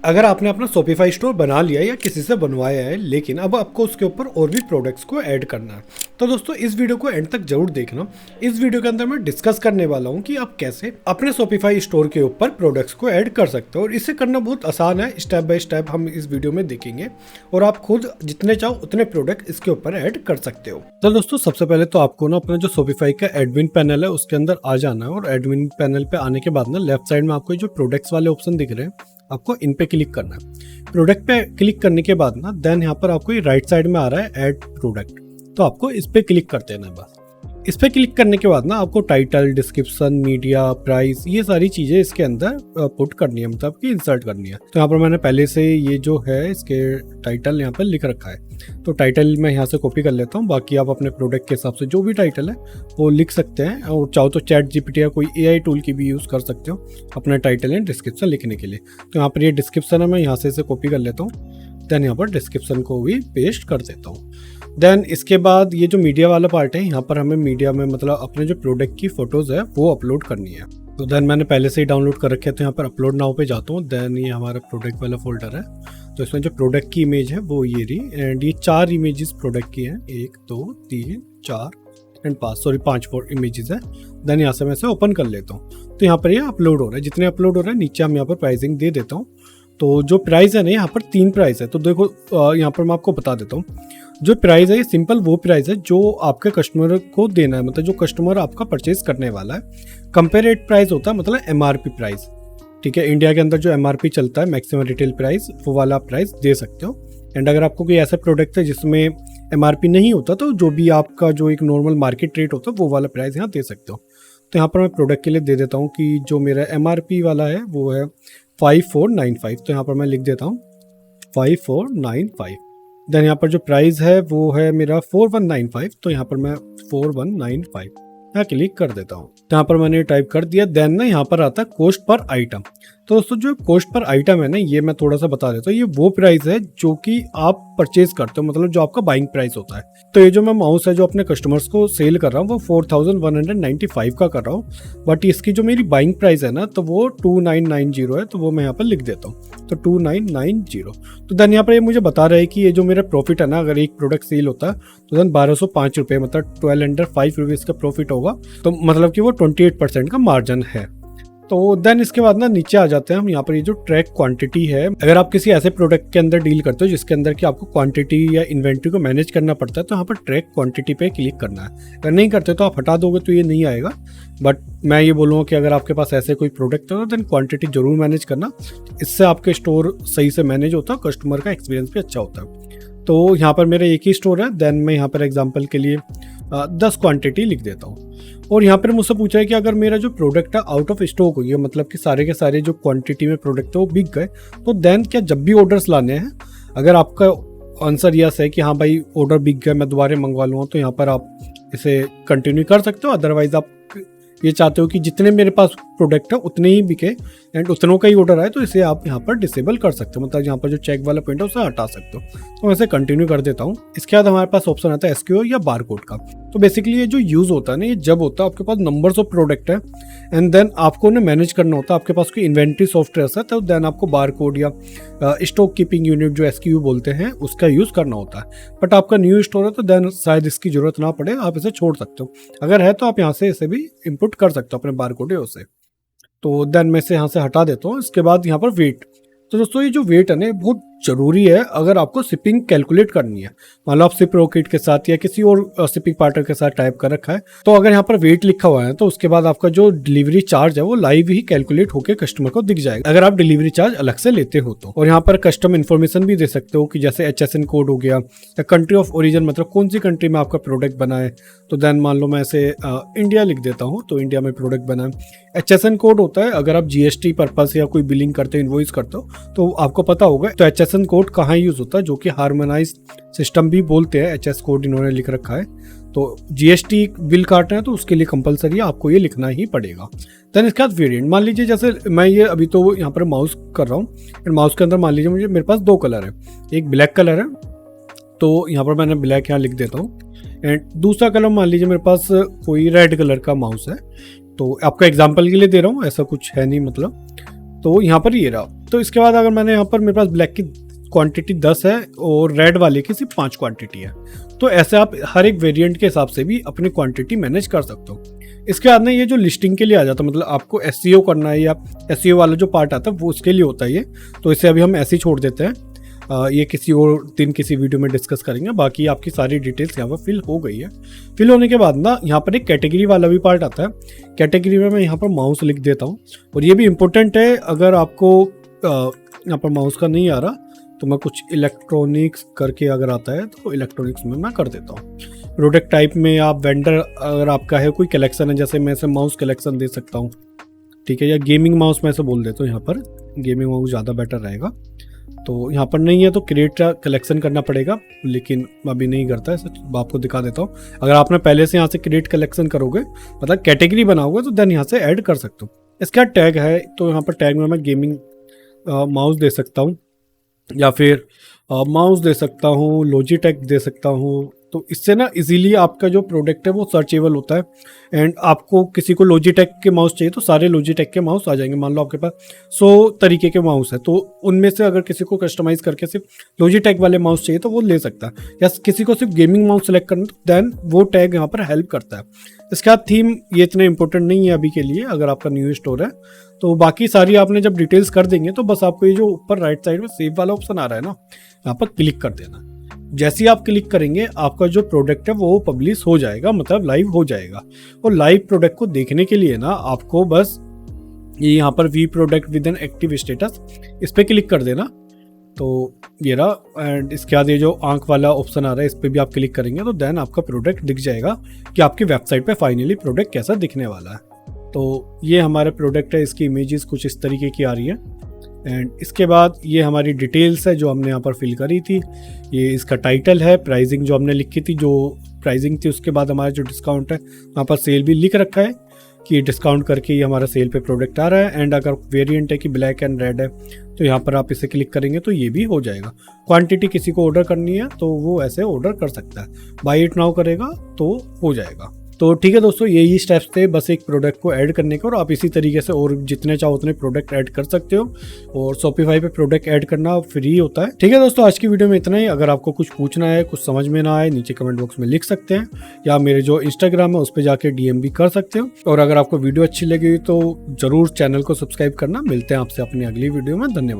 अगर आपने अपना शॉपिफाई स्टोर बना लिया या किसी से बनवाया है, लेकिन अब आपको उसके ऊपर और भी प्रोडक्ट्स को ऐड करना है, तो दोस्तों इस वीडियो को एंड तक जरूर देखना। इस वीडियो के अंदर मैं डिस्कस करने वाला हूं कि आप कैसे अपने शॉपिफाई स्टोर के ऊपर प्रोडक्ट्स को ऐड कर सकते हो, और इसे करना बहुत आसान है। स्टेप बाय स्टेप हम इस वीडियो में देखेंगे और आप खुद जितने चाहो उतने प्रोडक्ट इसके ऊपर ऐड कर सकते हो। तो दोस्तों सबसे पहले तो आपको ना अपना जो शॉपिफाई का एडमिन पैनल है उसके अंदर आ जाना है, और एडमिन पैनल पे आने के बाद ना लेफ्ट साइड में आपको जो प्रोडक्ट्स वाले ऑप्शन दिख रहे हैं, आपको इन पे क्लिक करना है। प्रोडक्ट पे क्लिक करने के बाद ना देन यहाँ पर आपको ये राइट साइड में आ रहा है ऐड प्रोडक्ट, तो आपको इस पे क्लिक कर देना है बस। इस पे क्लिक करने के बाद ना आपको टाइटल, डिस्क्रिप्शन, मीडिया, प्राइस, ये सारी चीजें इसके अंदर पुट करनी है, मतलब कि इंसर्ट करनी है। तो यहाँ पर मैंने पहले से ये जो है इसके टाइटल यहाँ पर लिख रखा है, तो टाइटल मैं यहाँ से कॉपी कर लेता हूँ। बाकी आप अपने प्रोडक्ट के हिसाब से जो भी टाइटल है वो लिख सकते हैं, और चाहो तो चैट जीपीटी या कोई एआई टूल की भी यूज़ कर सकते हो अपना टाइटल एंड डिस्क्रिप्शन लिखने के लिए। तो यहाँ पर ये डिस्क्रिप्शन है, मैं यहाँ से इसे कॉपी कर लेता हूँ, देन यहाँ पर डिस्क्रिप्शन को भी पेस्ट कर देता हूँ। देन इसके बाद ये जो मीडिया वाला पार्ट है, यहाँ पर हमें मीडिया में मतलब अपने जो प्रोडक्ट की फोटोज़ है वो अपलोड करनी है। तो देन मैंने पहले से ही डाउनलोड कर रखे हैं, तो यहाँ पर अपलोड नाउ पे जाता हूँ। देन ये हमारा प्रोडक्ट वाला फोल्डर है, तो इसमें जो प्रोडक्ट की इमेज है वो ये रही, एंड ये 4 इमेजेस प्रोडक्ट की हैं, 1 2 3 4 एंड 5 इमेजेस है। देन यहाँ से मैं इसे ओपन कर लेता हूँ, तो यहाँ पर ये अपलोड हो रहा है। जितने अपलोड हो रहा है नीचे हम यहाँ पर प्राइसिंग दे देता हूँ। तो जो प्राइस है ना, यहाँ पर 3 प्राइस है, तो देखो यहाँ पर मैं आपको बता देता हूँ। जो प्राइस है ये सिंपल वो प्राइस है जो आपके कस्टमर को देना है, मतलब जो कस्टमर आपका परचेज करने वाला है। कंपेरेट प्राइस होता है मतलब एमआरपी प्राइस, ठीक है। इंडिया के अंदर जो एमआरपी चलता है, मैक्सिमम रिटेल प्राइस, वो वाला प्राइस दे सकते हो। एंड अगर आपको कोई ऐसा प्रोडक्ट है जिसमें एमआरपी नहीं होता, तो जो भी आपका जो एक नॉर्मल मार्केट रेट होता है वो वाला प्राइस यहाँ दे सकते हो। तो यहाँ पर मैं प्रोडक्ट के लिए दे देता हूँ कि जो मेरा एमआरपी वाला है वो है 5495, तो यहाँ पर मैं लिख देता हूँ 5495। देन यहाँ पर जो प्राइस है वो है मेरा 4195, तो यहाँ पर मैं 4195 यहाँ क्लिक कर देता हूँ। तो यहाँ पर मैंने टाइप कर दिया। देन ना यहाँ पर आता है कॉस्ट पर आइटम। तो दोस्तों जो कॉस्ट पर आइटम है ना, ये मैं थोड़ा सा बता देता हूँ। ये वो प्राइस है जो कि आप परचेज करते हो, मतलब जो आपका बाइंग प्राइस होता है। तो ये जो मैं माउस है जो अपने कस्टमर्स को सेल कर रहा हूँ वो 4195 का कर रहा हूँ, बट इसकी जो मेरी बाइंग प्राइस है ना, तो वो 2990 है, तो वो मैं यहाँ पर लिख देता हूँ, तो 2990। तो देन यहाँ पर ये मुझे बता रहा है कि ये जो मेरा प्रॉफिट है ना, अगर एक प्रोडक्ट सेल होता है तो देन 1205 रुपये, मतलब 1205 रुपीज़ का प्रॉफिट होगा, तो मतलब कि वो 28% का मार्जिन है। तो देन इसके बाद ना नीचे आ जाते हैं हम। यहाँ पर ये जो ट्रैक क्वांटिटी है, अगर आप किसी ऐसे प्रोडक्ट के अंदर डील करते हो जिसके अंदर कि आपको क्वांटिटी या इन्वेंट्री को मैनेज करना पड़ता है, तो यहाँ पर ट्रैक क्वांटिटी पे क्लिक करना है। अगर नहीं करते तो आप हटा दोगे तो ये नहीं आएगा, बट मैं ये बोलूँगा कि अगर आपके पास ऐसे कोई प्रोडक्ट है देन क्वांटिटी जरूर मैनेज करना, इससे आपके स्टोर सही से मैनेज होता है, कस्टमर का एक्सपीरियंस भी अच्छा होता है। तो यहाँ पर मेरा एक ही स्टोर है, देन मैं यहाँ पर एग्जाम्पल के लिए 10 क्वांटिटी लिख देता हूँ। और यहाँ पर मुझसे पूछा है कि अगर मेरा जो प्रोडक्ट है आउट ऑफ स्टॉक हो गया, मतलब कि सारे के सारे जो क्वांटिटी में प्रोडक्ट है वो बिक गए, तो देन क्या जब भी ऑर्डर्स लाने हैं, अगर आपका आंसर यस है कि हाँ भाई ऑर्डर बिक गया, मैं दोबारा मंगवा लूँगा, तो यहाँ पर आप इसे कंटिन्यू कर सकते हो। अदरवाइज आप ये चाहते हो कि जितने मेरे पास प्रोडक्ट है उतने ही बिके एंड उतनों का ही ऑर्डर आए, तो इसे आप यहाँ पर डिसेबल कर सकते हो, मतलब यहाँ पर जो चेक वाला पॉइंट है उसे हटा सकते हो। तो मैं इसे कंटिन्यू कर देता हूँ। इसके बाद हमारे पास ऑप्शन आता है एसक्यूओ या बारकोड का। तो बेसिकली ये जो यूज़ होता है ना, ये जब होता है आपके पास नंबर्स ऑफ प्रोडक्ट है एंड देन आपको उन्हें मैनेज करना होता है, आपके पास कोई इन्वेंट्री सॉफ्टवेयर है, तो देन आपको बारकोड या स्टॉक कीपिंग यूनिट जो एसक्यूओ बोलते हैं उसका यूज़ करना होता है। बट आपका न्यू स्टोर है तो देन शायद इसकी ज़रूरत ना पड़े, आप इसे छोड़ सकते हो। अगर है तो आप यहाँ से इसे भी इनपुट कर सकते हो अपने बारकोड से। तो देन मैं इसे यहाँ से हटा देता हूँ। इसके बाद यहाँ पर वेट। तो दोस्तों ये जो वेट है ना बहुत ज़रूरी है अगर आपको शिपिंग कैलकुलेट करनी है। मान लो आप शिप रॉकेट के साथ या किसी और शिपिंग पार्टनर के साथ टाइप कर रखा है, तो अगर यहाँ पर वेट लिखा हुआ है तो उसके बाद आपका जो डिलीवरी चार्ज है वो लाइव ही कैलकुलेट होकर कस्टमर को दिख जाएगा, अगर आप डिलीवरी चार्ज अलग से लेते हो तो। और यहाँ पर कस्टम इन्फॉर्मेशन भी दे सकते हो कि जैसे HSN कोड हो गया, या कंट्री ऑफ ओरिजिन, मतलब कौन सी कंट्री में आपका प्रोडक्ट बना है। तो देन मान लो मैं इसे इंडिया लिख देता हूँ, तो इंडिया में प्रोडक्ट बना है। HSN कोड होता है अगर आप GST पर्पस या कोई बिलिंग करते हो, इन्वॉइस करते हो, तो आपको पता होगा। तो HSN कोड कहाँ यूज होता है, जो कि हार्मोनाइज सिस्टम भी बोलते हैं, HS कोड इन्होंने लिख रखा है। तो GST बिल काटना है तो उसके लिए कंपलसरी है, आपको ये लिखना ही पड़ेगा। देन इसके बाद वेरिएंट, मान लीजिए जैसे मैं ये अभी तो यहाँ पर माउस कर रहा हूँ, माउस के अंदर मान लीजिए मुझे मेरे पास 2 कलर है, एक ब्लैक कलर है, तो यहाँ पर मैंने ब्लैक यहाँ लिख देता हूँ, एंड दूसरा कलर मान लीजिए मेरे पास कोई रेड कलर का माउस है। तो आपका एग्जाम्पल के लिए दे रहा हूँ, ऐसा कुछ है नहीं मतलब। तो यहाँ पर ये रहा। तो इसके बाद अगर मैंने यहाँ पर मेरे पास ब्लैक की क्वांटिटी 10 है और रेड वाले की सिर्फ 5 क्वांटिटी है, तो ऐसे आप हर एक वेरिएंट के हिसाब से भी अपनी क्वांटिटी मैनेज कर सकते हो। इसके बाद में ये जो लिस्टिंग के लिए आ जाता है, मतलब आपको एसईओ करना है या एसईओ वाला जो पार्ट आता है वो उसके लिए होता है ये, तो इसे अभी हम ऐसे ही छोड़ देते हैं। ये किसी और दिन किसी वीडियो में डिस्कस करेंगे। बाकी आपकी सारी डिटेल्स यहाँ पर फिल हो गई है। फिल होने के बाद ना यहाँ पर एक कैटेगरी वाला भी पार्ट आता है। कैटेगरी में मैं यहाँ पर माउस लिख देता हूँ, और ये भी इम्पोर्टेंट है। अगर आपको यहाँ पर माउस का नहीं आ रहा तो मैं कुछ इलेक्ट्रॉनिक्स करके अगर आता है तो इलेक्ट्रॉनिक्स में मैं कर देता हूँ। प्रोडक्ट टाइप में आप वेंडर अगर आपका है कोई कलेक्शन है, जैसे मैं ऐसे माउस कलेक्शन दे सकता हूँ, ठीक है, या गेमिंग माउस मैं ऐसे बोल देता हूँ। यहाँ पर गेमिंग माउस ज़्यादा बेटर रहेगा। तो यहाँ पर नहीं है तो क्रिएट कलेक्शन करना पड़ेगा, लेकिन अभी नहीं करता है, आपको दिखा देता हूँ। अगर आपने पहले से यहाँ से क्रिएट कलेक्शन करोगे, मतलब कैटेगरी बनाओगे, तो देन यहाँ से ऐड कर सकते हो। इसका टैग है, तो यहाँ पर टैग में मैं गेमिंग माउस दे सकता हूँ, या फिर माउस दे सकता हूँ, लॉजिटेक दे सकता हूँ। तो इससे ना इजीली आपका जो प्रोडक्ट है वो सर्चेबल होता है। एंड आपको किसी को लॉजिटेक के माउस चाहिए तो सारे लॉजिटेक के माउस आ जाएंगे। मान लो आपके पास 100 तरीके के माउस है, तो उनमें से अगर किसी को कस्टमाइज़ करके सिर्फ लॉजिटेक वाले माउस चाहिए तो वो ले सकता है, या किसी को सिर्फ गेमिंग माउस सेलेक्ट करना तो देन वो टैग यहाँ पर हेल्प करता है। इसके बाद थीम ये इतने इंपॉर्टेंट नहीं है अभी के लिए, अगर आपका न्यू स्टोर है तो। बाकी सारी आपने जब डिटेल्स कर देंगे तो बस आपको ये जो ऊपर राइट साइड में सेव वाला ऑप्शन आ रहा है ना, यहाँ पर क्लिक कर देना। जैसे ही आप क्लिक करेंगे आपका जो प्रोडक्ट है वो पब्लिश हो जाएगा, मतलब लाइव हो जाएगा। और लाइव प्रोडक्ट को देखने के लिए ना आपको बस ये यहाँ पर we product with an active status, इस पर क्लिक कर देना। तो ये रहा। एंड इसके बाद ये जो आंख वाला ऑप्शन आ रहा है इस पर भी आप क्लिक करेंगे तो देन आपका प्रोडक्ट दिख जाएगा कि आपकी वेबसाइट पे फाइनली प्रोडक्ट कैसा दिखने वाला है। तो ये हमारे प्रोडक्ट है, इसकी इमेजेस कुछ इस तरीके की आ रही है। एंड इसके बाद ये हमारी डिटेल्स है जो हमने यहाँ पर फिल करी थी। ये इसका टाइटल है, प्राइसिंग जो हमने लिखी थी, जो प्राइसिंग थी, उसके बाद हमारा जो डिस्काउंट है वहाँ पर सेल भी लिख रखा है कि डिस्काउंट करके ये हमारा सेल पे प्रोडक्ट आ रहा है। एंड अगर वेरिएंट है कि ब्लैक एंड रेड है तो यहाँ पर आप इसे क्लिक करेंगे तो ये भी हो जाएगा। क्वांटिटी किसी को ऑर्डर करनी है तो वो ऐसे ऑर्डर कर सकता है, बाय इट नाउ करेगा तो हो जाएगा। तो ठीक है दोस्तों, यही स्टेप्स थे बस एक प्रोडक्ट को ऐड करने के, और आप इसी तरीके से और जितने चाहो उतने प्रोडक्ट ऐड कर सकते हो। और शॉपिफाई पे प्रोडक्ट ऐड करना फ्री होता है। ठीक है दोस्तों, आज की वीडियो में इतना ही। अगर आपको कुछ पूछना है, कुछ समझ में ना आए, नीचे कमेंट बॉक्स में लिख सकते हैं, या मेरे जो इंस्टाग्राम है उस पर जाके DM भी कर सकते हो। और अगर आपको वीडियो अच्छी लगी तो जरूर चैनल को सब्सक्राइब करना। मिलते हैं आपसे अपनी अगली वीडियो में। धन्यवाद।